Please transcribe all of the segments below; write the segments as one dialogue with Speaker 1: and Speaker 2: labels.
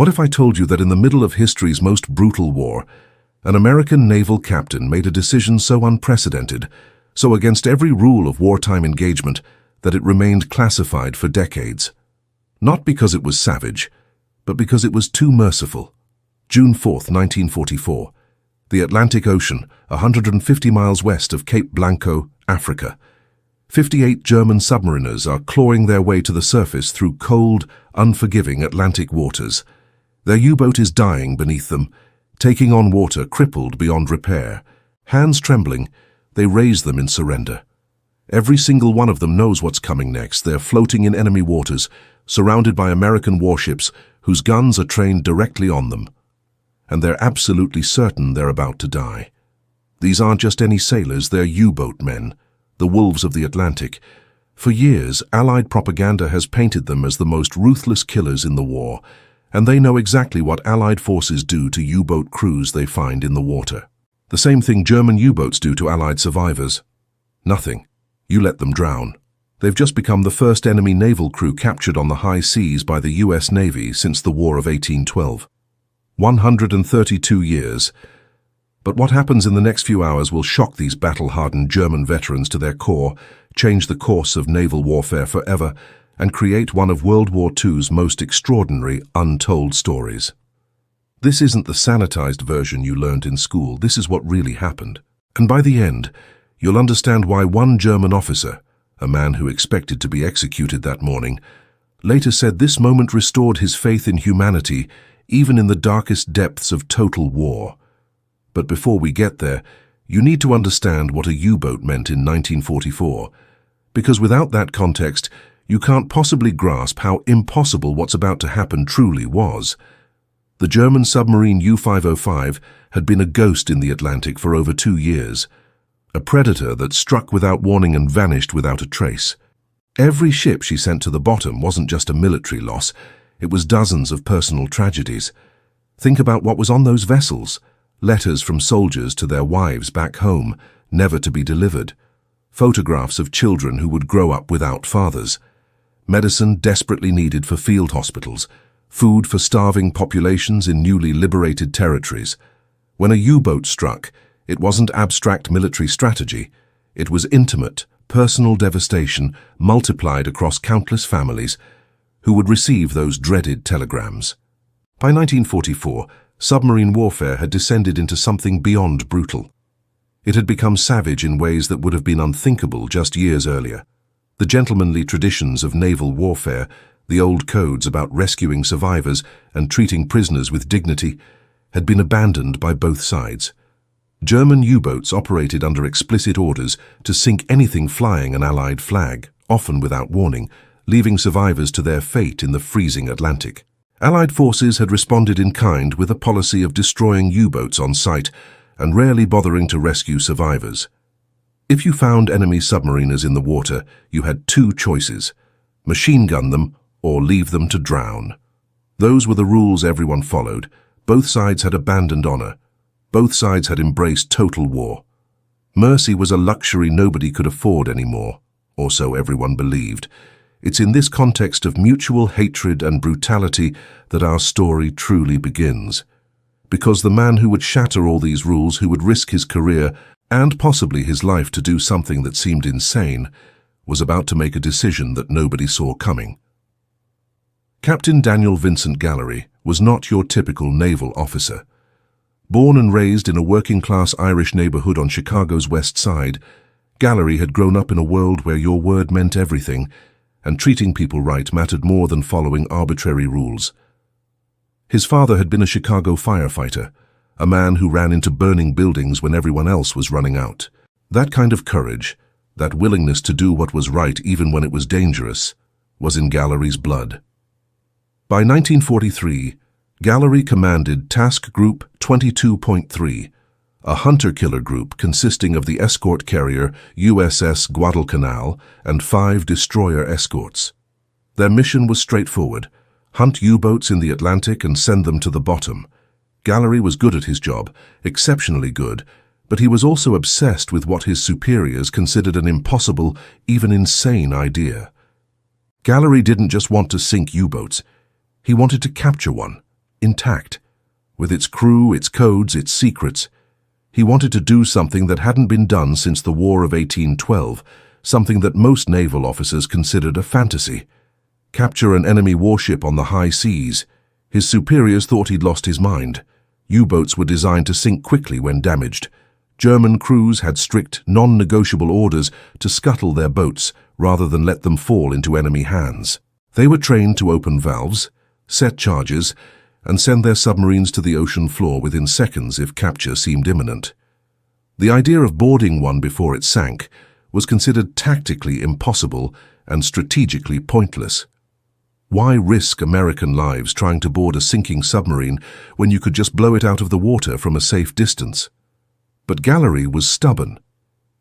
Speaker 1: What if I told you that in the middle of history's most brutal war, an American naval captain made a decision so unprecedented, so against every rule of wartime engagement, that it remained classified for decades? Not because it was savage, but because it was too merciful. June 4th, 1944. The Atlantic Ocean, 150 miles west of Cape Blanco, Africa. 58 German submariners are clawing their way to the surface through cold, unforgiving Atlantic waters. Their U-boat is dying beneath them, taking on water crippled beyond repair. Hands trembling, they raise them in surrender. Every single one of them knows what's coming next. They're floating in enemy waters, surrounded by American warships whose guns are trained directly on them. And they're absolutely certain they're about to die. These aren't just any sailors, they're U-boat men, the wolves of the Atlantic. For years, Allied propaganda has painted them as the most ruthless killers in the war, and they know exactly what Allied forces do to U-boat crews they find in the water. The same thing German U-boats do to Allied survivors. Nothing. You let them drown. They've just become the first enemy naval crew captured on the high seas by the US Navy since the War of 1812. 132 years. But what happens in the next few hours will shock these battle-hardened German veterans to their core, change the course of naval warfare forever, and create one of World War II's most extraordinary, untold stories. This isn't the sanitized version you learned in school. This is what really happened. And by the end, you'll understand why one German officer, a man who expected to be executed that morning, later said this moment restored his faith in humanity, even in the darkest depths of total war. But before we get there, you need to understand what a U-boat meant in 1944, because without that context, you can't possibly grasp how impossible what's about to happen truly was. The German submarine U-505 had been a ghost in the Atlantic for over 2 years, a predator that struck without warning and vanished without a trace. Every ship she sent to the bottom wasn't just a military loss, it was dozens of personal tragedies. Think about what was on those vessels. Letters from soldiers to their wives back home, never to be delivered. Photographs of children who would grow up without fathers. Medicine desperately needed for field hospitals. Food for starving populations in newly liberated territories. When a U-boat struck, it wasn't abstract military strategy. It was intimate, personal devastation multiplied across countless families who would receive those dreaded telegrams. By 1944, submarine warfare had descended into something beyond brutal. It had become savage in ways that would have been unthinkable just years earlier. The gentlemanly traditions of naval warfare, the old codes about rescuing survivors and treating prisoners with dignity, had been abandoned by both sides. German U-boats operated under explicit orders to sink anything flying an Allied flag, often without warning, leaving survivors to their fate in the freezing Atlantic. Allied forces had responded in kind with a policy of destroying U-boats on sight and rarely bothering to rescue survivors. If you found enemy submariners in the water, you had two choices: machine gun them or leave them to drown. Those were the rules everyone followed. Both sides had abandoned honor. Both sides had embraced total war. Mercy was a luxury nobody could afford anymore, or so everyone believed. It's in this context of mutual hatred and brutality that our story truly begins. Because the man who would shatter all these rules, who would risk his career and possibly his life to do something that seemed insane, was about to make a decision that nobody saw coming. Captain Daniel Vincent Gallery was not your typical naval officer. Born and raised in a working-class Irish neighborhood on Chicago's West Side, Gallery had grown up in a world where your word meant everything, and treating people right mattered more than following arbitrary rules. His father had been a Chicago firefighter, a man who ran into burning buildings when everyone else was running out. That kind of courage, that willingness to do what was right even when it was dangerous, was in Gallery's blood. By 1943, Gallery commanded Task Group 22.3, a hunter-killer group consisting of the escort carrier USS Guadalcanal and 5 destroyer escorts. Their mission was straightforward: hunt U-boats in the Atlantic and send them to the bottom. Gallery was good at his job, exceptionally good, but he was also obsessed with what his superiors considered an impossible, even insane idea. Gallery didn't just want to sink U-boats. He wanted to capture one, intact, with its crew, its codes, its secrets. He wanted to do something that hadn't been done since the War of 1812, something that most naval officers considered a fantasy. Capture an enemy warship on the high seas. His superiors thought he'd lost his mind. U-boats were designed to sink quickly when damaged. German crews had strict, non-negotiable orders to scuttle their boats rather than let them fall into enemy hands. They were trained to open valves, set charges, and send their submarines to the ocean floor within seconds if capture seemed imminent. The idea of boarding one before it sank was considered tactically impossible and strategically pointless. Why risk American lives trying to board a sinking submarine when you could just blow it out of the water from a safe distance? But Gallery was stubborn.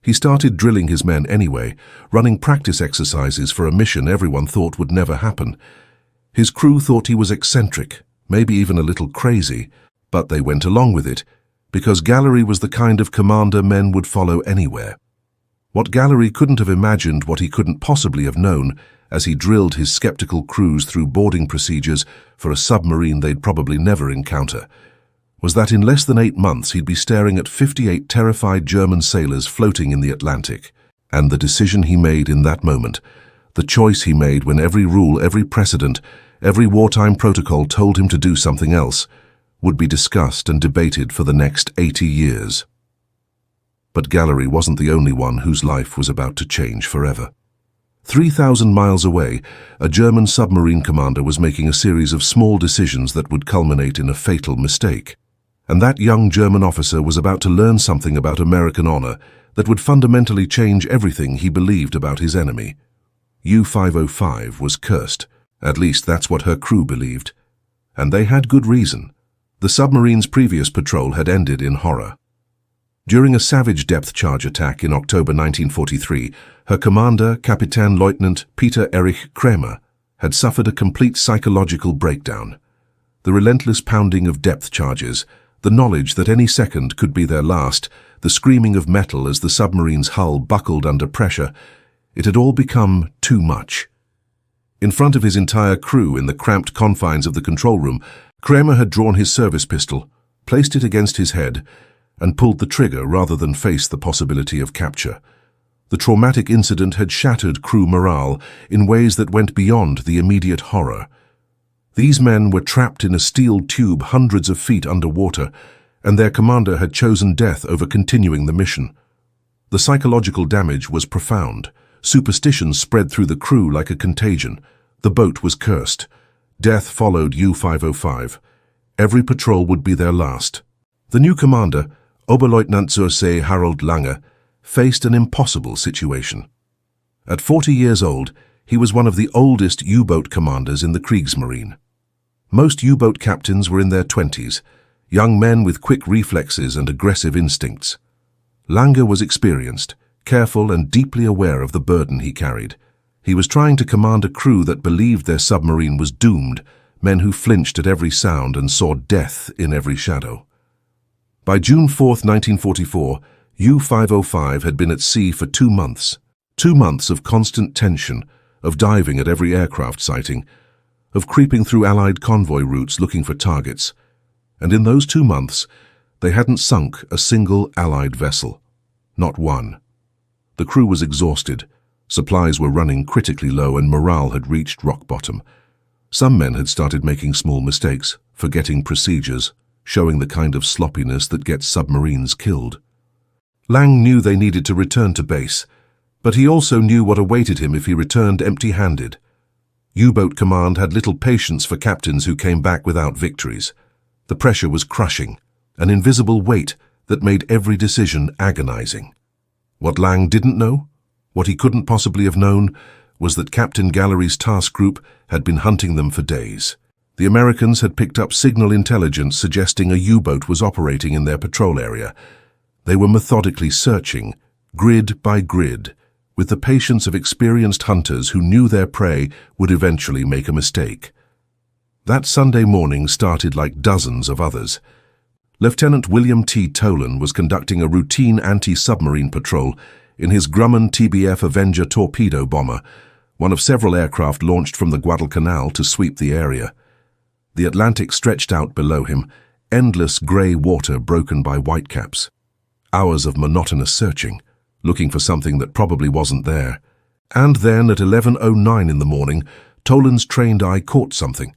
Speaker 1: He started drilling his men anyway, running practice exercises for a mission everyone thought would never happen. His crew thought he was eccentric, maybe even a little crazy, but they went along with it, because Gallery was the kind of commander men would follow anywhere. What Gallery couldn't have imagined, what he couldn't possibly have known, as he drilled his skeptical crews through boarding procedures for a submarine they'd probably never encounter, was that in less than 8 months he'd be staring at 58 terrified German sailors floating in the Atlantic. And the decision he made in that moment, the choice he made when every rule, every precedent, every wartime protocol told him to do something else, would be discussed and debated for the next 80 years. But Gallery wasn't the only one whose life was about to change forever. 3,000 miles away, a German submarine commander was making a series of small decisions that would culminate in a fatal mistake. And that young German officer was about to learn something about American honor that would fundamentally change everything he believed about his enemy. U-505 was cursed. At least that's what her crew believed. And they had good reason. The submarine's previous patrol had ended in horror. During a savage depth charge attack in October 1943, her commander, Captain Lieutenant Peter Erich Kramer, had suffered a complete psychological breakdown. The relentless pounding of depth charges, the knowledge that any second could be their last, the screaming of metal as the submarine's hull buckled under pressure, it had all become too much. In front of his entire crew in the cramped confines of the control room, Kramer had drawn his service pistol, placed it against his head, and pulled the trigger rather than face the possibility of capture. The traumatic incident had shattered crew morale in ways that went beyond the immediate horror. These men were trapped in a steel tube hundreds of feet underwater, and their commander had chosen death over continuing the mission. The psychological damage was profound. Superstition spread through the crew like a contagion. The boat was cursed. Death followed U-505. Every patrol would be their last. The new commander, Oberleutnant zur See Harald Lange, faced an impossible situation. At 40 years old, he was one of the oldest U-boat commanders in the Kriegsmarine. Most U-boat captains were in their 20s, young men with quick reflexes and aggressive instincts. Lange was experienced, careful and deeply aware of the burden he carried. He was trying to command a crew that believed their submarine was doomed, men who flinched at every sound and saw death in every shadow. By June 4, 1944, U-505 had been at sea for 2 months. 2 months of constant tension, of diving at every aircraft sighting, of creeping through Allied convoy routes looking for targets. And in those 2 months, they hadn't sunk a single Allied vessel. Not one. The crew was exhausted. Supplies were running critically low and morale had reached rock bottom. Some men had started making small mistakes, forgetting procedures, showing the kind of sloppiness that gets submarines killed. Lang knew they needed to return to base, but he also knew what awaited him if he returned empty-handed. U-boat command had little patience for captains who came back without victories. The pressure was crushing, an invisible weight that made every decision agonizing. What Lang didn't know, what he couldn't possibly have known, was that Captain Gallery's task group had been hunting them for days. The Americans had picked up signal intelligence suggesting a U-boat was operating in their patrol area. They were methodically searching, grid by grid, with the patience of experienced hunters who knew their prey would eventually make a mistake. That Sunday morning started like dozens of others. Lieutenant William T. Tolan was conducting a routine anti-submarine patrol in his Grumman TBF Avenger torpedo bomber, one of several aircraft launched from the Guadalcanal to sweep the area. The Atlantic stretched out below him, endless grey water broken by whitecaps. Hours of monotonous searching, looking for something that probably wasn't there. And then at 11:09 in the morning, Toland's trained eye caught something.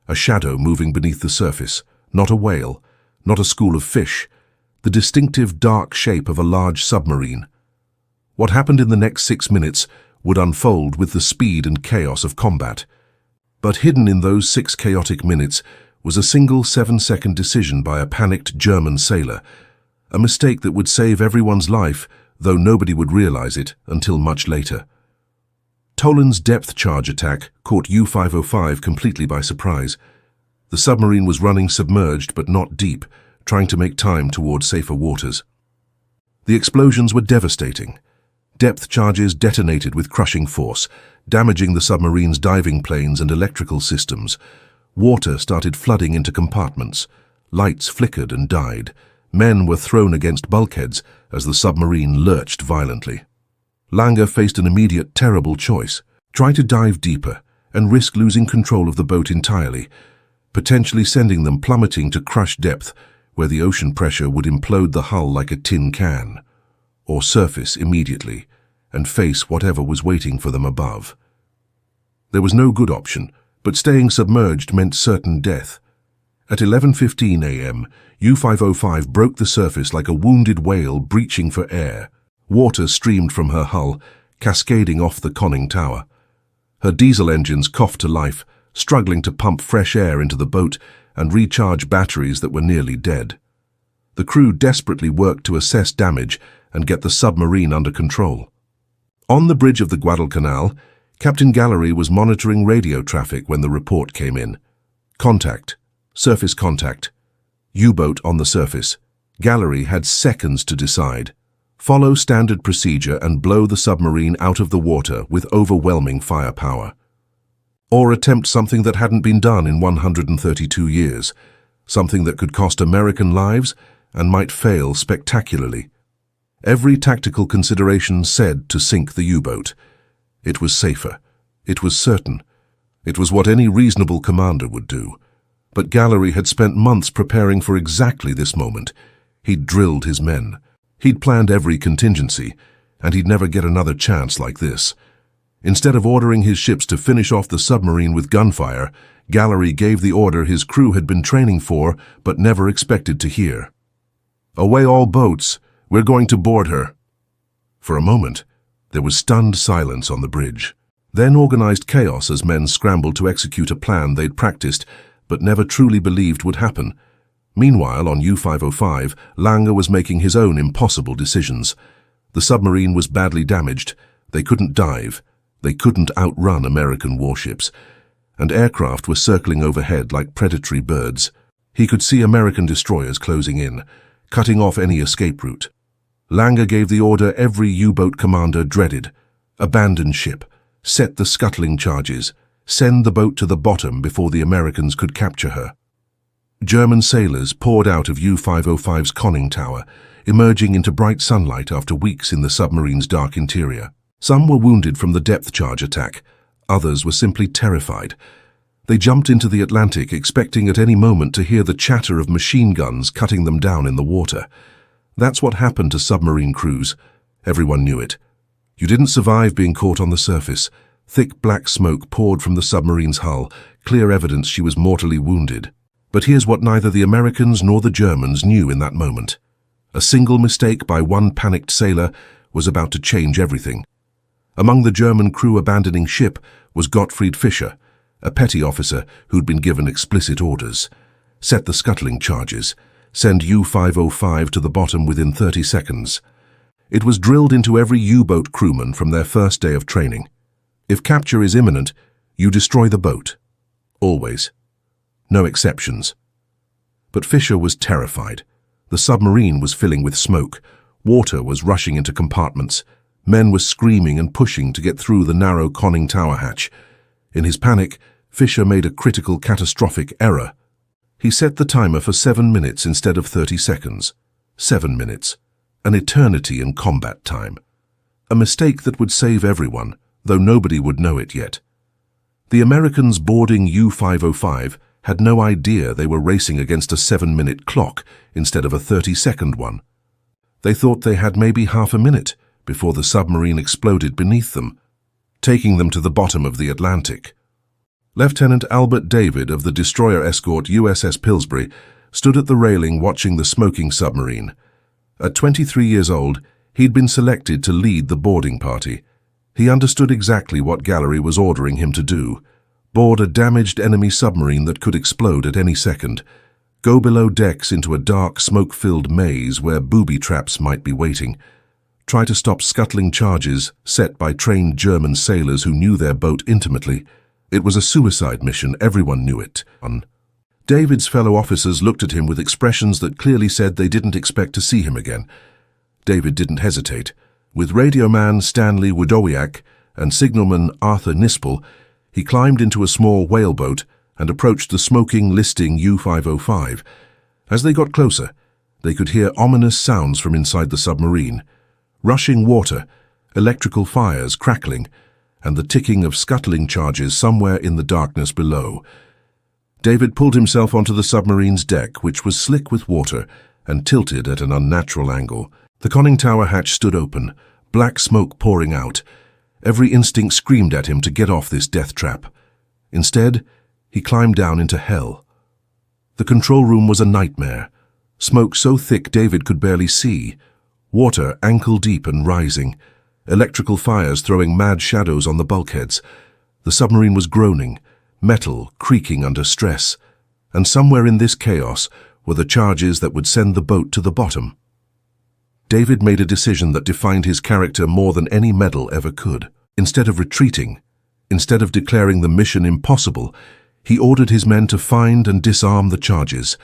Speaker 1: A shadow moving beneath the surface, not a whale, not a school of fish, the distinctive dark shape of a large submarine. What happened in the next 6 minutes would unfold with the speed and chaos of combat. But hidden in those 6 chaotic minutes was a single 7-second decision by a panicked German sailor, a mistake that would save everyone's life, though nobody would realize it until much later. Toland's depth charge attack caught U-505 completely by surprise. The submarine was running submerged but not deep, trying to make time toward safer waters. The explosions were devastating. Depth charges detonated with crushing force, damaging the submarine's diving planes and electrical systems. Water started flooding into compartments. Lights flickered and died. Men were thrown against bulkheads as the submarine lurched violently. Langer faced an immediate terrible choice: try to dive deeper and risk losing control of the boat entirely, potentially sending them plummeting to crush depth where the ocean pressure would implode the hull like a tin can, or surface immediately and face whatever was waiting for them above. There was no good option, but staying submerged meant certain death. At 11:15 a.m., U-505 broke the surface like a wounded whale breaching for air. Water streamed from her hull, cascading off the conning tower. Her diesel engines coughed to life, struggling to pump fresh air into the boat and recharge batteries that were nearly dead. The crew desperately worked to assess damage and get the submarine under control. On the bridge of the Guadalcanal, Captain Gallery was monitoring radio traffic when the report came in. Contact. Surface contact. U-boat on the surface. Gallery had seconds to decide. Follow standard procedure and blow the submarine out of the water with overwhelming firepower. Or attempt something that hadn't been done in 132 years, something that could cost American lives and might fail spectacularly. Every tactical consideration said to sink the U-boat. It was safer. It was certain. It was what any reasonable commander would do. But Gallery had spent months preparing for exactly this moment. He'd drilled his men. He'd planned every contingency, and he'd never get another chance like this. Instead of ordering his ships to finish off the submarine with gunfire, Gallery gave the order his crew had been training for but never expected to hear. "Away all boats! We're going to board her!" For a moment, there was stunned silence on the bridge. Then organized chaos as men scrambled to execute a plan they'd practiced but never truly believed would happen. Meanwhile, on U-505, Langer was making his own impossible decisions. The submarine was badly damaged. They couldn't dive. They couldn't outrun American warships. And aircraft were circling overhead like predatory birds. He could see American destroyers closing in, cutting off any escape route. Langer gave the order every U-boat commander dreaded: abandon ship, set the scuttling charges, send the boat to the bottom before the Americans could capture her. German sailors poured out of U-505's conning tower, emerging into bright sunlight after weeks in the submarine's dark interior. Some were wounded from the depth charge attack. Others were simply terrified. They jumped into the Atlantic, expecting at any moment to hear the chatter of machine guns cutting them down in the water. That's what happened to submarine crews. Everyone knew it. You didn't survive being caught on the surface. Thick black smoke poured from the submarine's hull, clear evidence she was mortally wounded. But here's what neither the Americans nor the Germans knew in that moment. A single mistake by one panicked sailor was about to change everything. Among the German crew abandoning ship was Gottfried Fischer, a petty officer who'd been given explicit orders. Set the scuttling charges. Send U-505 to the bottom within 30 seconds. It was drilled into every U-boat crewman from their first day of training. If capture is imminent, you destroy the boat. Always. No exceptions. But Fischer was terrified. The submarine was filling with smoke. Water was rushing into compartments. Men were screaming and pushing to get through the narrow conning tower hatch. In his panic, Fischer made a critical, catastrophic error. He set the timer for 7 minutes instead of 30 seconds. 7 minutes. An eternity in combat time. A mistake that would save everyone, though nobody would know it yet. The Americans boarding U-505 had no idea they were racing against a 7-minute clock instead of a 30-second one. They thought they had maybe half a minute before the submarine exploded beneath them, taking them to the bottom of the Atlantic. Lieutenant Albert David of the destroyer escort USS Pillsbury stood at the railing watching the smoking submarine. At 23 years old, he'd been selected to lead the boarding party. He understood exactly what Gallery was ordering him to do: board a damaged enemy submarine that could explode at any second, go below decks into a dark, smoke-filled maze where booby traps might be waiting, try to stop scuttling charges set by trained German sailors who knew their boat intimately. It was a suicide mission, everyone knew it. David's fellow officers looked at him with expressions that clearly said they didn't expect to see him again. David didn't hesitate. With radioman Stanley Wojciech and signalman Arthur Nispel, he climbed into a small whaleboat and approached the smoking, listing U-505. As they got closer, they could hear ominous sounds from inside the submarine: rushing water, electrical fires crackling, and the ticking of scuttling charges somewhere in the darkness below. David pulled himself onto the submarine's deck, which was slick with water and tilted at an unnatural angle. The conning tower hatch stood open, black smoke pouring out. Every instinct screamed at him to get off this death trap. Instead, he climbed down into hell. The control room was a nightmare. Smoke so thick David could barely see. Water ankle-deep and rising. Electrical fires throwing mad shadows on the bulkheads. The submarine was groaning, metal creaking under stress. And somewhere in this chaos were the charges that would send the boat to the bottom. David made a decision that defined his character more than any medal ever could. Instead of retreating, instead of declaring the mission impossible, he ordered his men to find and disarm the charges.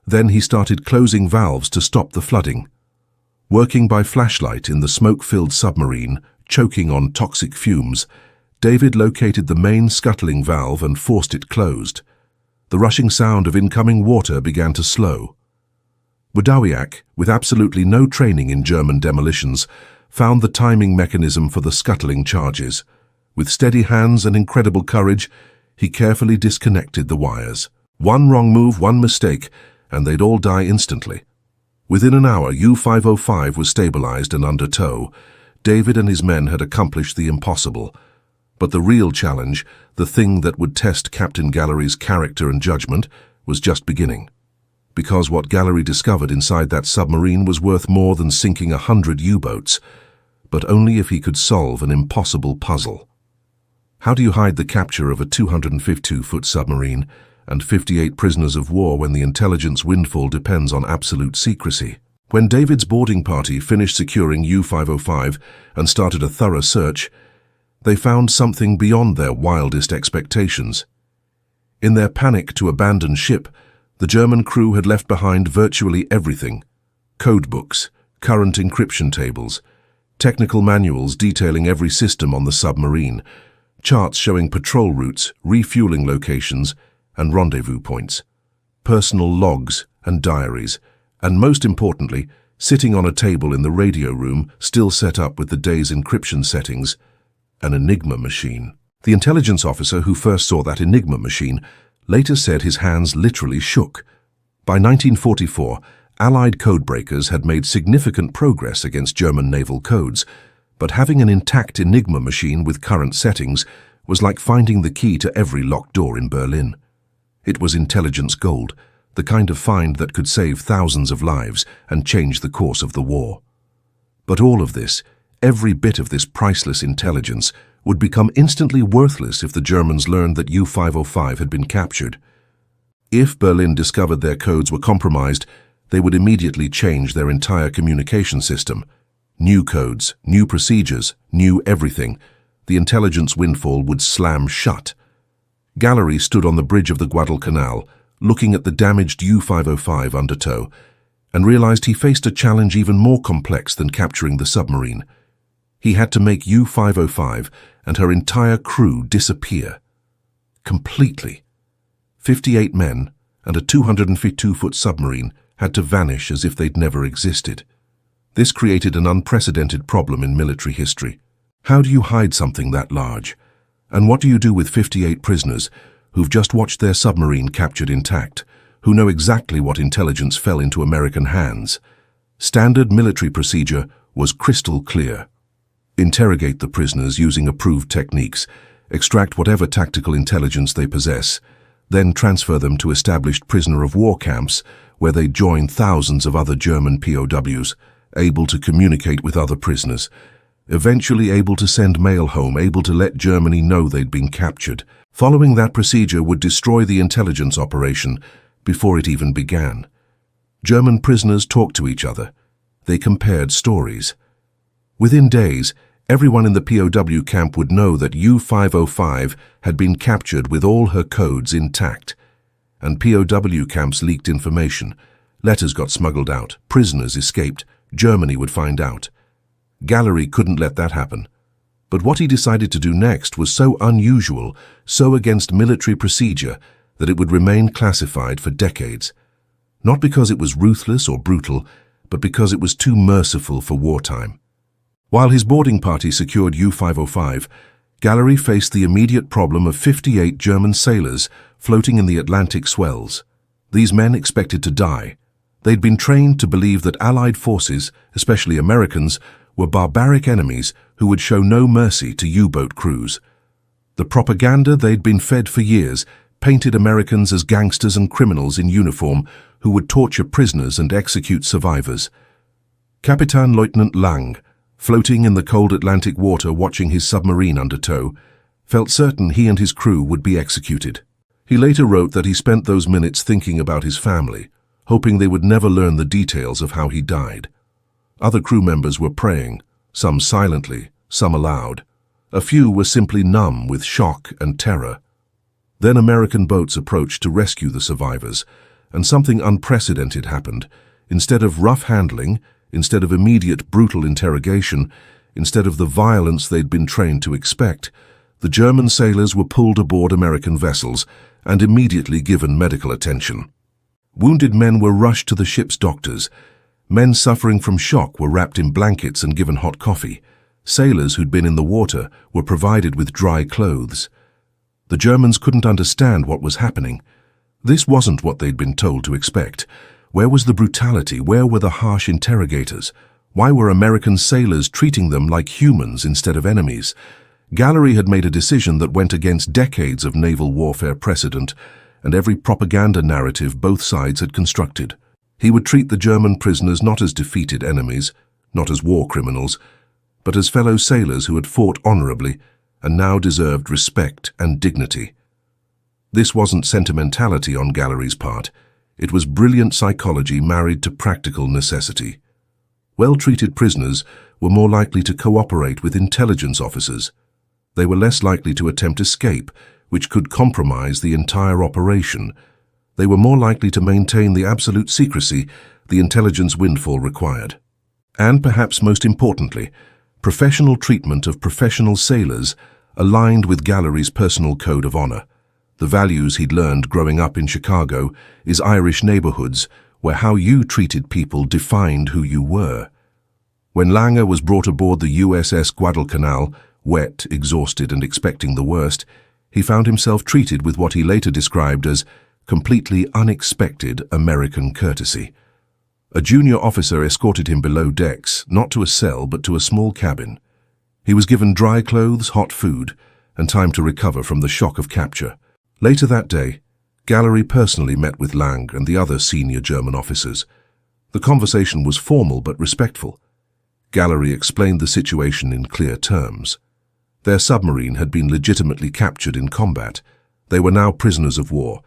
Speaker 1: Then he started closing valves to stop the flooding. Working by flashlight in the smoke-filled submarine, choking on toxic fumes, David located the main scuttling valve and forced it closed. The rushing sound of incoming water began to slow. Wojciech, with absolutely no training in German demolitions, found the timing mechanism for the scuttling charges. With steady hands and incredible courage, he carefully disconnected the wires. One wrong move, one mistake, and they'd all die instantly. Within an hour, U-505 was stabilized and under tow. David and his men had accomplished the impossible. But the real challenge, the thing that would test Captain Gallery's character and judgment, was just beginning. Because what Gallery discovered inside that submarine was worth more than sinking 100 U-boats, but only if he could solve an impossible puzzle. How do you hide the capture of a 252-foot submarine and 58 prisoners of war when the intelligence windfall depends on absolute secrecy? When David's boarding party finished securing U-505 and started a thorough search, they found something beyond their wildest expectations. In their panic to abandon ship, the German crew had left behind virtually everything: code books, current encryption tables, technical manuals detailing every system on the submarine, charts showing patrol routes, refueling locations, and rendezvous points, personal logs and diaries, and most importantly, sitting on a table in the radio room, still set up with the day's encryption settings, an Enigma machine. The intelligence officer who first saw that Enigma machine later said his hands literally shook. By 1944, Allied codebreakers had made significant progress against German naval codes, but having an intact Enigma machine with current settings was like finding the key to every locked door in Berlin. It was intelligence gold, the kind of find that could save thousands of lives and change the course of the war. But all of this, every bit of this priceless intelligence, would become instantly worthless if the Germans learned that U-505 had been captured. If Berlin discovered their codes were compromised, they would immediately change their entire communication system. New codes, new procedures, new everything. The intelligence windfall would slam shut. Gallery stood on the bridge of the Guadalcanal, looking at the damaged U-505 under tow, and realized he faced a challenge even more complex than capturing the submarine. He had to make U-505 and her entire crew disappear. Completely. 58 men and a 252-foot submarine had to vanish as if they'd never existed. This created an unprecedented problem in military history. How do you hide something that large? And what do you do with 58 prisoners, who've just watched their submarine captured intact, who know exactly what intelligence fell into American hands. Standard military procedure was crystal clear. Interrogate the prisoners using approved techniques, extract whatever tactical intelligence they possess, then transfer them to established prisoner of war camps where they join thousands of other German POWs, able to communicate with other prisoners, eventually able to send mail home, able to let Germany know they'd been captured. Following that procedure would destroy the intelligence operation before it even began. German prisoners talked to each other. They compared stories. Within days, everyone in the POW camp would know that U-505 had been captured with all her codes intact. And POW camps leaked information. Letters got smuggled out. Prisoners escaped. Germany would find out. Gallery couldn't let that happen. But what he decided to do next was so unusual, so against military procedure, that it would remain classified for decades. Not because it was ruthless or brutal, but because it was too merciful for wartime. While his boarding party secured U-505, Gallery faced the immediate problem of 58 German sailors floating in the Atlantic swells. These men expected to die. They'd been trained to believe that Allied forces, especially Americans, were barbaric enemies who would show no mercy to U-boat crews. The propaganda they'd been fed for years painted Americans as gangsters and criminals in uniform who would torture prisoners and execute survivors. Captain Lieutenant Lang, floating in the cold Atlantic water watching his submarine under tow, felt certain he and his crew would be executed. He later wrote that he spent those minutes thinking about his family, hoping they would never learn the details of how he died. Other crew members were praying, some silently, some aloud. A few were simply numb with shock and terror. Then American boats approached to rescue the survivors, and something unprecedented happened. Instead of rough handling, instead of immediate brutal interrogation, instead of the violence they'd been trained to expect, the German sailors were pulled aboard American vessels and immediately given medical attention. Wounded men were rushed to the ship's doctors. Men suffering from shock were wrapped in blankets and given hot coffee. Sailors who'd been in the water were provided with dry clothes. The Germans couldn't understand what was happening. This wasn't what they'd been told to expect. Where was the brutality? Where were the harsh interrogators? Why were American sailors treating them like humans instead of enemies? Gallery had made a decision that went against decades of naval warfare precedent and every propaganda narrative both sides had constructed. He would treat the German prisoners not as defeated enemies, not as war criminals, but as fellow sailors who had fought honorably and now deserved respect and dignity. This wasn't sentimentality on Gallery's part. It was brilliant psychology married to practical necessity. Well-treated prisoners were more likely to cooperate with intelligence officers. They were less likely to attempt escape, which could compromise the entire operation. They were more likely to maintain the absolute secrecy the intelligence windfall required. And perhaps most importantly, professional treatment of professional sailors aligned with Gallery's personal code of honor. The values he'd learned growing up in Chicago is Irish neighborhoods where how you treated people defined who you were. When Langer was brought aboard the USS Guadalcanal, wet, exhausted and expecting the worst, he found himself treated with what he later described as completely unexpected American courtesy. A junior officer escorted him below decks, not to a cell but to a small cabin. He was given dry clothes, hot food, and time to recover from the shock of capture. Later that day, Gallery personally met with Lang and the other senior German officers. The conversation was formal but respectful. Gallery explained the situation in clear terms. Their submarine had been legitimately captured in combat. They were now prisoners of war.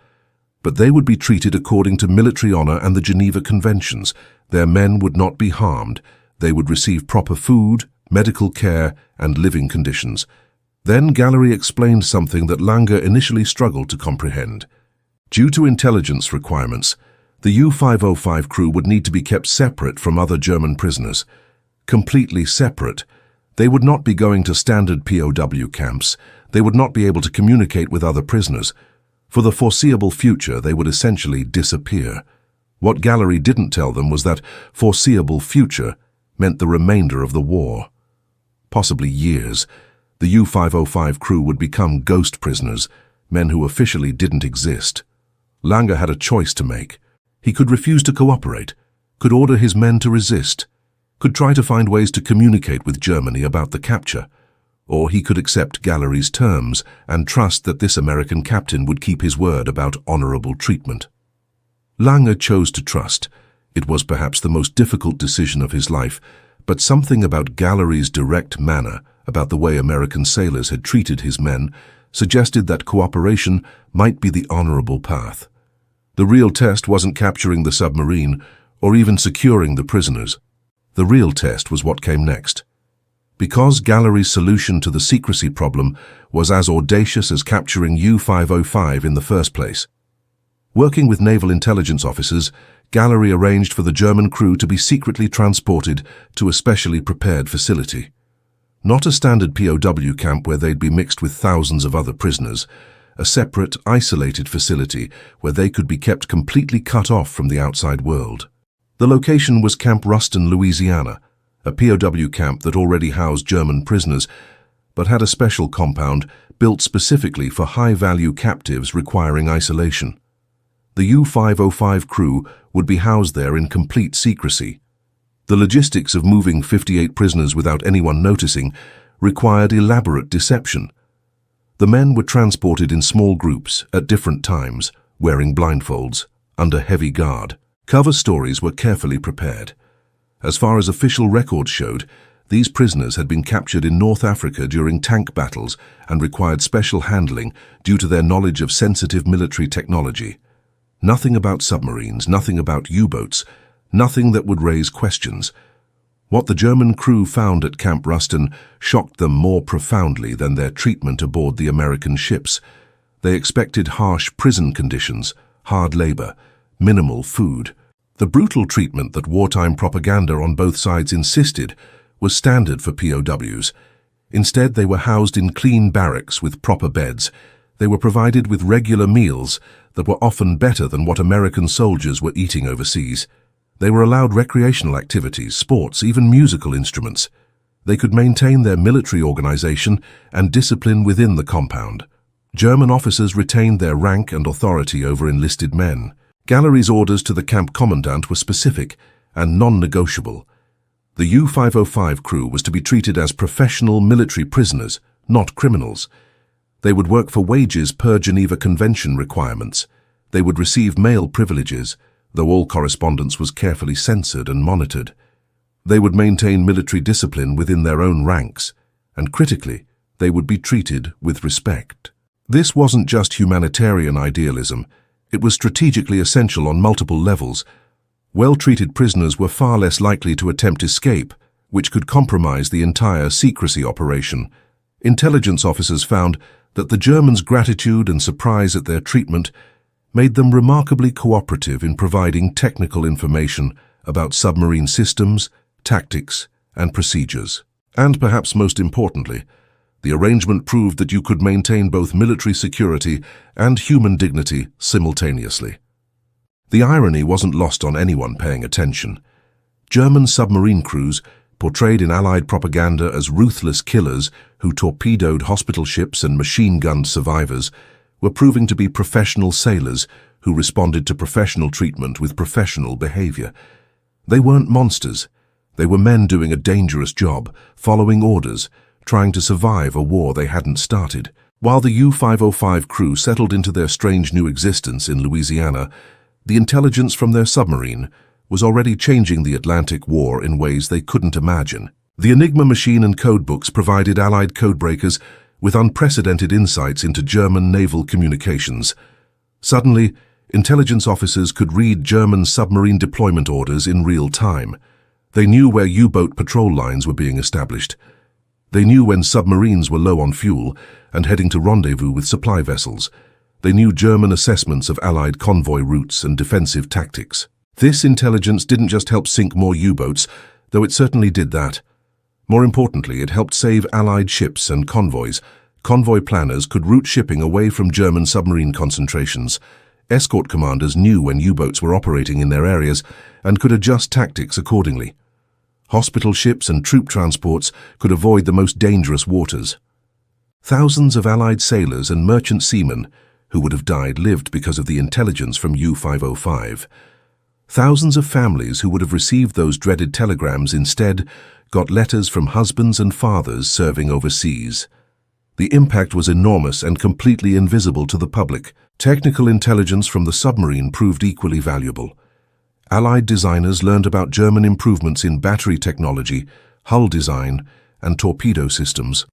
Speaker 1: But they would be treated according to military honor and the Geneva Conventions. Their men would not be harmed. They would receive proper food, medical care, and living conditions. Then Gallery explained something that Langer initially struggled to comprehend. Due to intelligence requirements, the U-505 crew would need to be kept separate from other German prisoners. Completely separate. They would not be going to standard POW camps. They would not be able to communicate with other prisoners. For the foreseeable future, they would essentially disappear. What Gallery didn't tell them was that foreseeable future meant the remainder of the war. Possibly years. The U-505 crew would become ghost prisoners, men who officially didn't exist. Lange had a choice to make. He could refuse to cooperate, could order his men to resist, could try to find ways to communicate with Germany about the capture, or he could accept Gallery's terms and trust that this American captain would keep his word about honorable treatment. Lange chose to trust. It was perhaps the most difficult decision of his life, but something about Gallery's direct manner, about the way American sailors had treated his men, suggested that cooperation might be the honorable path. The real test wasn't capturing the submarine or even securing the prisoners. The real test was what came next. Because Gallery's solution to the secrecy problem was as audacious as capturing U-505 in the first place. Working with naval intelligence officers, Gallery arranged for the German crew to be secretly transported to a specially prepared facility. Not a standard POW camp where they'd be mixed with thousands of other prisoners, a separate, isolated facility where they could be kept completely cut off from the outside world. The location was Camp Ruston, Louisiana, a POW camp that already housed German prisoners, but had a special compound built specifically for high-value captives requiring isolation. The U-505 crew would be housed there in complete secrecy. The logistics of moving 58 prisoners without anyone noticing required elaborate deception. The men were transported in small groups at different times, wearing blindfolds, under heavy guard. Cover stories were carefully prepared. As far as official records showed, these prisoners had been captured in North Africa during tank battles and required special handling due to their knowledge of sensitive military technology. Nothing about submarines, nothing about U-boats, nothing that would raise questions. What the German crew found at Camp Ruston shocked them more profoundly than their treatment aboard the American ships. They expected harsh prison conditions, hard labor, minimal food. The brutal treatment that wartime propaganda on both sides insisted was standard for POWs. Instead, they were housed in clean barracks with proper beds. They were provided with regular meals that were often better than what American soldiers were eating overseas. They were allowed recreational activities, sports, even musical instruments. They could maintain their military organization and discipline within the compound. German officers retained their rank and authority over enlisted men. Gallery's orders to the camp commandant were specific and non-negotiable. The U-505 crew was to be treated as professional military prisoners, not criminals. They would work for wages per Geneva Convention requirements. They would receive male privileges, though all correspondence was carefully censored and monitored. They would maintain military discipline within their own ranks, and critically, they would be treated with respect. This wasn't just humanitarian idealism. It was strategically essential on multiple levels. Well-treated prisoners were far less likely to attempt escape, which could compromise the entire secrecy operation. Intelligence officers found that the Germans' gratitude and surprise at their treatment made them remarkably cooperative in providing technical information about submarine systems, tactics, and procedures. And perhaps most importantly, the arrangement proved that you could maintain both military security and human dignity simultaneously. The irony wasn't lost on anyone paying attention. German submarine crews, portrayed in Allied propaganda as ruthless killers who torpedoed hospital ships and machine-gunned survivors, were proving to be professional sailors who responded to professional treatment with professional behavior. They weren't monsters. They were men doing a dangerous job, following orders, trying to survive a war they hadn't started. While the U-505 crew settled into their strange new existence in Louisiana, the intelligence from their submarine was already changing the Atlantic War in ways they couldn't imagine. The Enigma machine and codebooks provided Allied codebreakers with unprecedented insights into German naval communications. Suddenly, intelligence officers could read German submarine deployment orders in real time. They knew where U-boat patrol lines were being established. They knew when submarines were low on fuel and heading to rendezvous with supply vessels. They knew German assessments of Allied convoy routes and defensive tactics. This intelligence didn't just help sink more U-boats, though it certainly did that. More importantly, it helped save Allied ships and convoys. Convoy planners could route shipping away from German submarine concentrations. Escort commanders knew when U-boats were operating in their areas and could adjust tactics accordingly. Hospital ships and troop transports could avoid the most dangerous waters. Thousands of Allied sailors and merchant seamen who would have died lived because of the intelligence from U-505. Thousands of families who would have received those dreaded telegrams instead got letters from husbands and fathers serving overseas. The impact was enormous and completely invisible to the public. Technical intelligence from the submarine proved equally valuable. Allied designers learned about German improvements in battery technology, hull design, and torpedo systems.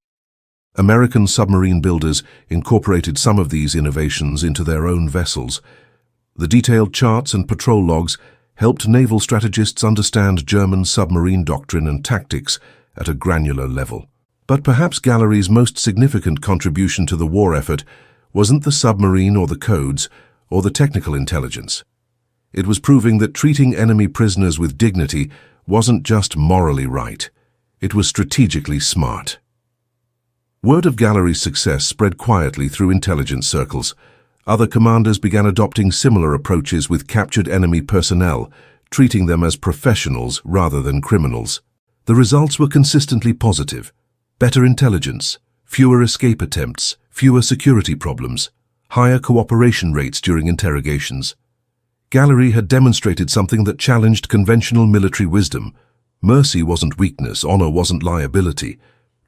Speaker 1: American submarine builders incorporated some of these innovations into their own vessels. The detailed charts and patrol logs helped naval strategists understand German submarine doctrine and tactics at a granular level. But perhaps Gallery's most significant contribution to the war effort wasn't the submarine or the codes or the technical intelligence. It was proving that treating enemy prisoners with dignity wasn't just morally right, it was strategically smart. Word of Gallery's success spread quietly through intelligence circles. Other commanders began adopting similar approaches with captured enemy personnel, treating them as professionals rather than criminals. The results were consistently positive. Better intelligence, fewer escape attempts, fewer security problems, higher cooperation rates during interrogations. Gallery had demonstrated something that challenged conventional military wisdom. Mercy wasn't weakness, honor wasn't liability.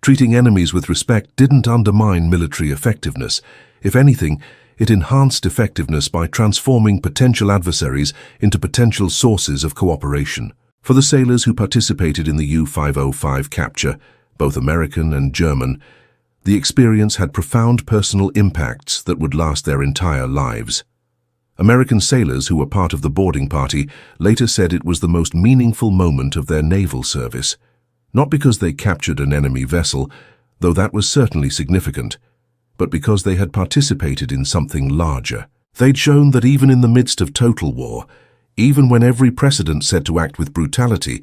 Speaker 1: Treating enemies with respect didn't undermine military effectiveness. If anything, it enhanced effectiveness by transforming potential adversaries into potential sources of cooperation. For the sailors who participated in the U-505 capture, both American and German, the experience had profound personal impacts that would last their entire lives. American sailors who were part of the boarding party later said it was the most meaningful moment of their naval service. Not because they captured an enemy vessel, though that was certainly significant, but because they had participated in something larger. They'd shown that even in the midst of total war, even when every precedent said to act with brutality,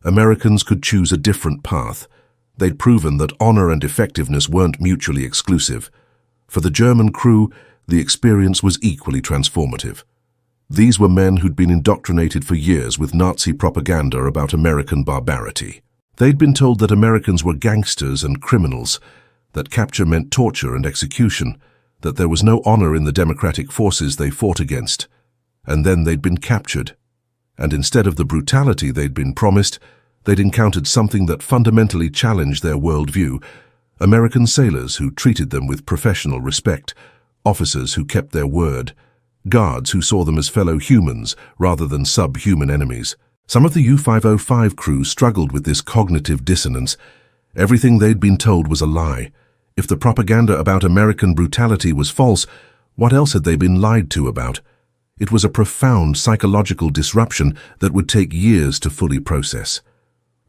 Speaker 1: Americans could choose a different path. They'd proven that honor and effectiveness weren't mutually exclusive. For the German crew, the experience was equally transformative. These were men who'd been indoctrinated for years with Nazi propaganda about American barbarity. They'd been told that Americans were gangsters and criminals, that capture meant torture and execution, that there was no honor in the democratic forces they fought against. And then they'd been captured. And instead of the brutality they'd been promised, they'd encountered something that fundamentally challenged their worldview. American sailors who treated them with professional respect, officers who kept their word, guards who saw them as fellow humans rather than subhuman enemies. Some of the U-505 crew struggled with this cognitive dissonance. Everything they'd been told was a lie. If the propaganda about American brutality was false, what else had they been lied to about? It was a profound psychological disruption that would take years to fully process.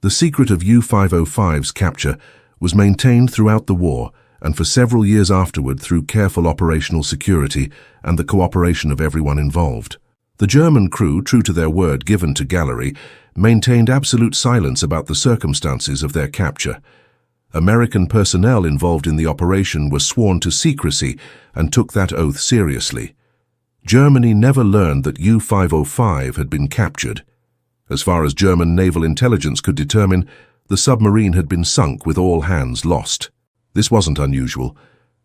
Speaker 1: The secret of U-505's capture was maintained throughout the war and for several years afterward through careful operational security and the cooperation of everyone involved. The German crew, true to their word given to Gallery, maintained absolute silence about the circumstances of their capture. American personnel involved in the operation were sworn to secrecy and took that oath seriously. Germany never learned that U-505 had been captured. As far as German naval intelligence could determine, the submarine had been sunk with all hands lost. This wasn't unusual.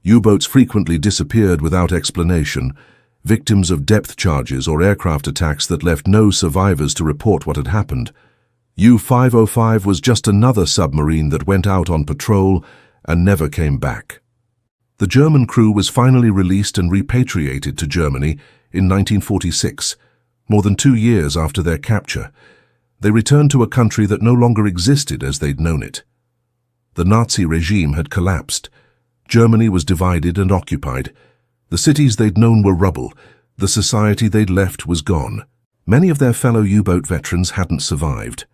Speaker 1: U-boats frequently disappeared without explanation, victims of depth charges or aircraft attacks that left no survivors to report what had happened. U-505 was just another submarine that went out on patrol and never came back. The German crew was finally released and repatriated to Germany in 1946, more than 2 years after their capture. They returned to a country that no longer existed as they'd known it. The Nazi regime had collapsed. Germany was divided and occupied. The cities they'd known were rubble. The society they'd left was gone. Many of their fellow U-boat veterans hadn't survived.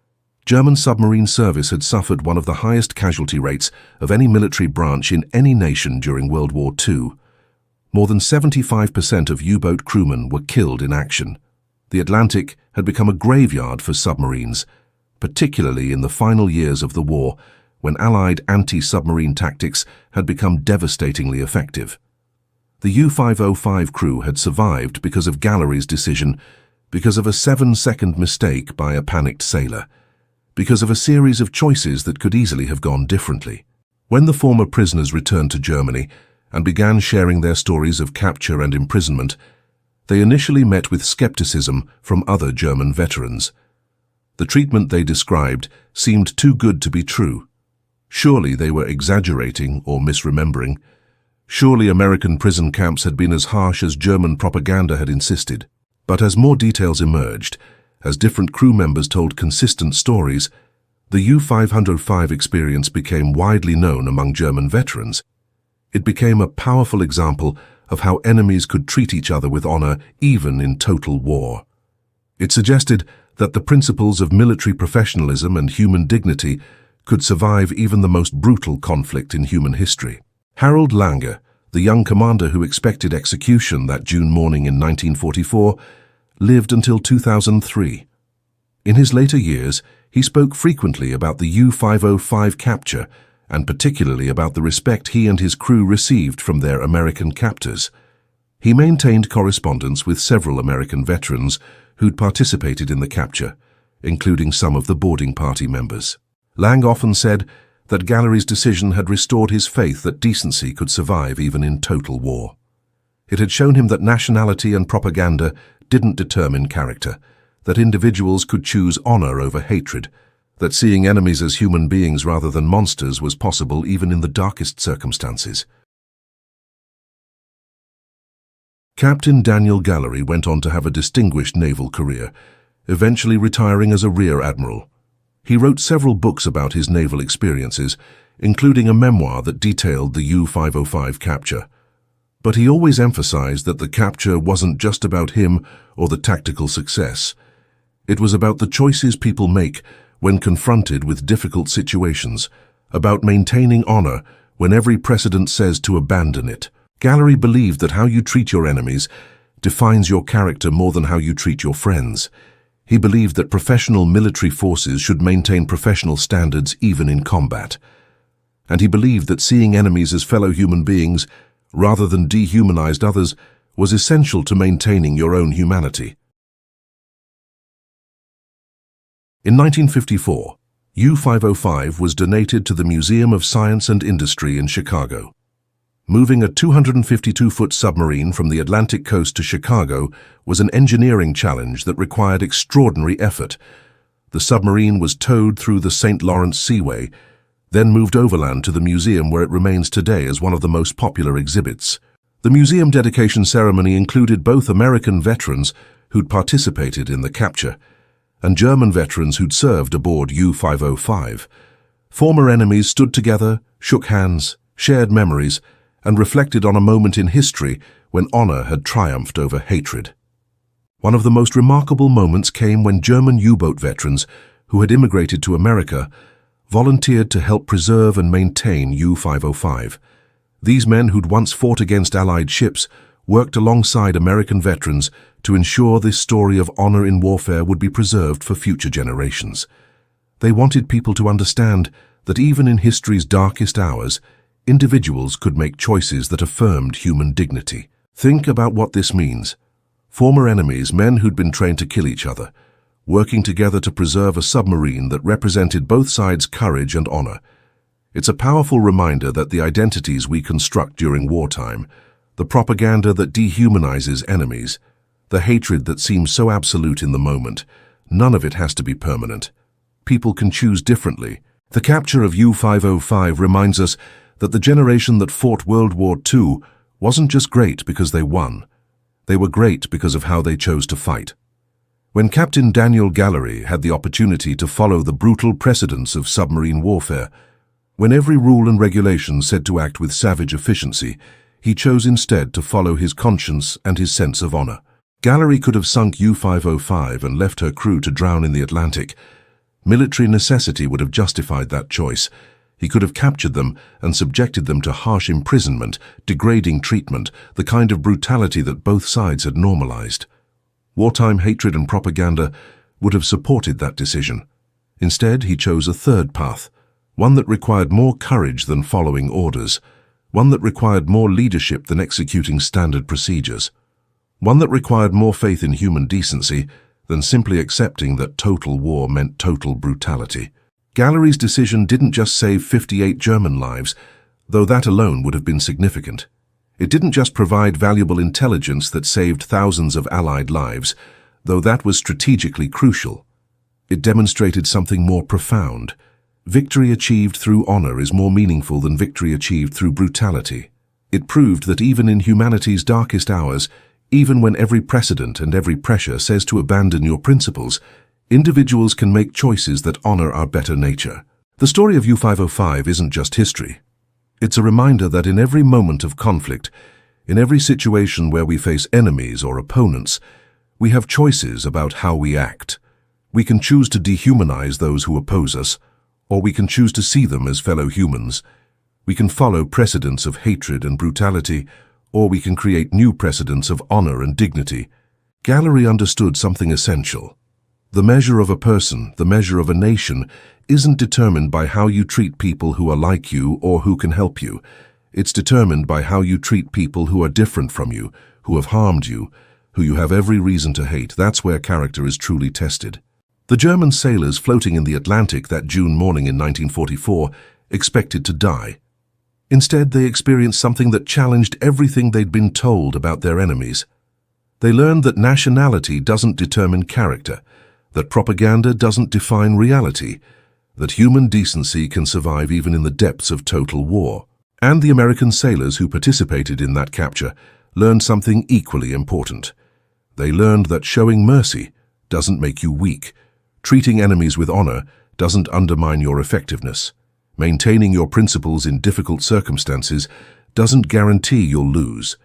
Speaker 1: German submarine service had suffered one of the highest casualty rates of any military branch in any nation during World War II. More than 75% of U-boat crewmen were killed in action. The Atlantic had become a graveyard for submarines, particularly in the final years of the war, when Allied anti-submarine tactics had become devastatingly effective. The U-505 crew had survived because of Gallery's decision, because of a 7-second mistake by a panicked sailor, because of a series of choices that could easily have gone differently. When the former prisoners returned to Germany and began sharing their stories of capture and imprisonment, they initially met with skepticism from other German veterans. The treatment they described seemed too good to be true. Surely they were exaggerating or misremembering. Surely American prison camps had been as harsh as German propaganda had insisted. But as more details emerged, as different crew members told consistent stories, the U-505 experience became widely known among German veterans. It became a powerful example of how enemies could treat each other with honor even in total war. It suggested that the principles of military professionalism and human dignity could survive even the most brutal conflict in human history. Harold Lange, the young commander who expected execution that June morning in 1944, lived until 2003. In his later years, he spoke frequently about the U-505 capture and particularly about the respect he and his crew received from their American captors. He maintained correspondence with several American veterans who'd participated in the capture, including some of the boarding party members. Lang often said that Gallery's decision had restored his faith that decency could survive even in total war. It had shown him that nationality and propaganda didn't determine character, that individuals could choose honor over hatred, that seeing enemies as human beings rather than monsters was possible even in the darkest circumstances. Captain Daniel Gallery went on to have a distinguished naval career, eventually retiring as a rear admiral. He wrote several books about his naval experiences, including a memoir that detailed the U-505 capture. But he always emphasized that the capture wasn't just about him or the tactical success. It was about the choices people make when confronted with difficult situations, about maintaining honor when every precedent says to abandon it. Gallery believed that how you treat your enemies defines your character more than how you treat your friends. He believed that professional military forces should maintain professional standards even in combat. And he believed that seeing enemies as fellow human beings rather than dehumanized others was essential to maintaining your own humanity. In 1954, U-505 was donated to the Museum of Science and Industry in Chicago. Moving a 252-foot submarine from the Atlantic coast to Chicago was an engineering challenge that required extraordinary effort. The submarine was towed through the St. Lawrence Seaway, then moved overland to the museum where it remains today as one of the most popular exhibits. The museum dedication ceremony included both American veterans who'd participated in the capture and German veterans who'd served aboard U-505. Former enemies stood together, shook hands, shared memories, and reflected on a moment in history when honor had triumphed over hatred. One of the most remarkable moments came when German U-boat veterans who had immigrated to America volunteered to help preserve and maintain U-505. These men who'd once fought against Allied ships worked alongside American veterans to ensure this story of honor in warfare would be preserved for future generations. They wanted people to understand that even in history's darkest hours, individuals could make choices that affirmed human dignity. Think about what this means. Former enemies, men who'd been trained to kill each other, working together to preserve a submarine that represented both sides' courage and honor. It's a powerful reminder that the identities we construct during wartime, the propaganda that dehumanizes enemies, the hatred that seems so absolute in the moment, none of it has to be permanent. People can choose differently. The capture of U-505 reminds us that the generation that fought World War II wasn't just great because they won. They were great because of how they chose to fight. When Captain Daniel Gallery had the opportunity to follow the brutal precedents of submarine warfare, when every rule and regulation said to act with savage efficiency, he chose instead to follow his conscience and his sense of honor. Gallery could have sunk U-505 and left her crew to drown in the Atlantic. Military necessity would have justified that choice. He could have captured them and subjected them to harsh imprisonment, degrading treatment, the kind of brutality that both sides had normalized. Wartime hatred and propaganda would have supported that decision. Instead, he chose a third path, one that required more courage than following orders, one that required more leadership than executing standard procedures, one that required more faith in human decency than simply accepting that total war meant total brutality. Gallery's decision didn't just save 58 German lives, though that alone would have been significant. It didn't just provide valuable intelligence that saved thousands of Allied lives, though that was strategically crucial. It demonstrated something more profound. Victory achieved through honor is more meaningful than victory achieved through brutality. It proved that even in humanity's darkest hours, even when every precedent and every pressure says to abandon your principles, individuals can make choices that honor our better nature. The story of U-505 isn't just history. It's a reminder that in every moment of conflict, in every situation where we face enemies or opponents, we have choices about how we act. We can choose to dehumanize those who oppose us, or we can choose to see them as fellow humans. We can follow precedents of hatred and brutality, or we can create new precedents of honor and dignity. Gallery understood something essential. The measure of a person, the measure of a nation, isn't determined by how you treat people who are like you or who can help you. It's determined by how you treat people who are different from you, who have harmed you, who you have every reason to hate. That's where character is truly tested. The German sailors floating in the Atlantic that June morning in 1944 expected to die. Instead, they experienced something that challenged everything they'd been told about their enemies. They learned that nationality doesn't determine character, that propaganda doesn't define reality, that human decency can survive even in the depths of total war. And the American sailors who participated in that capture learned something equally important. They learned that showing mercy doesn't make you weak. Treating enemies with honor doesn't undermine your effectiveness. Maintaining your principles in difficult circumstances doesn't guarantee you'll lose.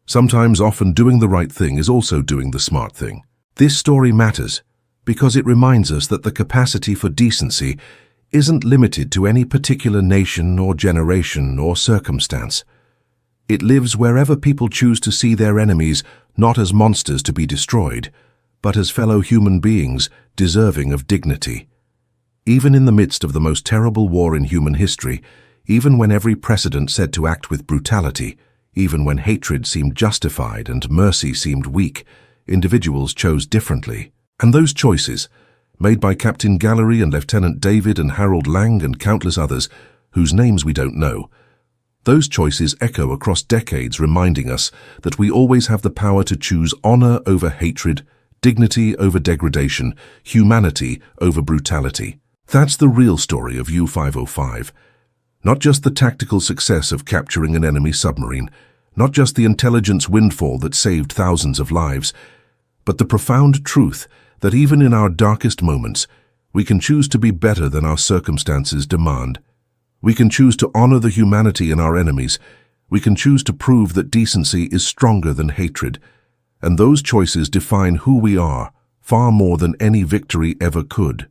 Speaker 1: Sometimes, often, doing the right thing is also doing the smart thing. This story matters because it reminds us that the capacity for decency isn't limited to any particular nation or generation or circumstance. It lives wherever people choose to see their enemies not as monsters to be destroyed, but as fellow human beings deserving of dignity. Even in the midst of the most terrible war in human history, even when every precedent said to act with brutality, even when hatred seemed justified and mercy seemed weak, individuals chose differently. And those choices, made by Captain Gallery and Lieutenant David and Harold Lang and countless others, whose names we don't know, those choices echo across decades, reminding us that we always have the power to choose honor over hatred, dignity over degradation, humanity over brutality. That's the real story of U-505. Not just the tactical success of capturing an enemy submarine, not just the intelligence windfall that saved thousands of lives, but the profound truth that even in our darkest moments, we can choose to be better than our circumstances demand. We can choose to honor the humanity in our enemies. We can choose to prove that decency is stronger than hatred. And those choices define who we are, far more than any victory ever could.